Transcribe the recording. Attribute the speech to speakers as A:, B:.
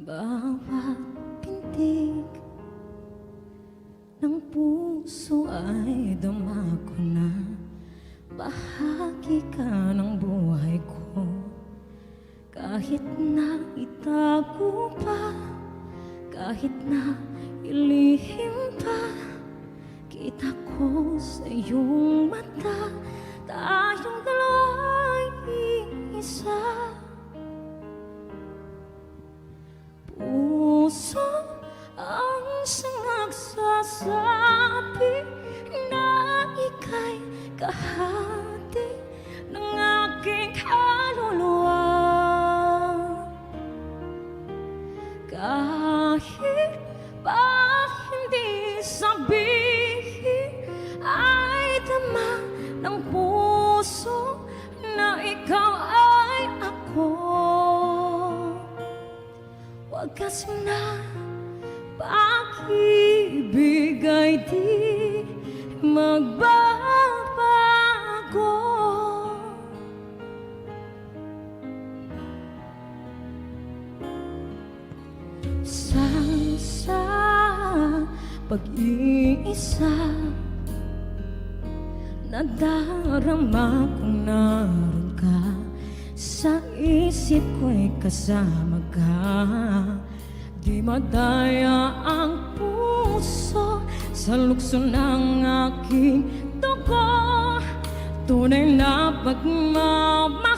A: Bawat pintig ng puso ay dama ko na bahagi ka ng buhay ko. Kahit na itago pa, kahit na ilihim pa, kita ko sa iyong mata, tayong dalawa'y iisa. Puso ang nagsasabi na ika'y kahati ng aking kaluluwa. Kahit pa hindi sabihin, ay dama ng puso na ikaw ay ako. Wagas na pag-ibig ay di magbabago. Sa pag-iisa, nadarama kong naroon ka. Sa isip ko'y kasama ka. Di madaya ang puso sa lukso ng aking dugo. Tunay na pagmamahal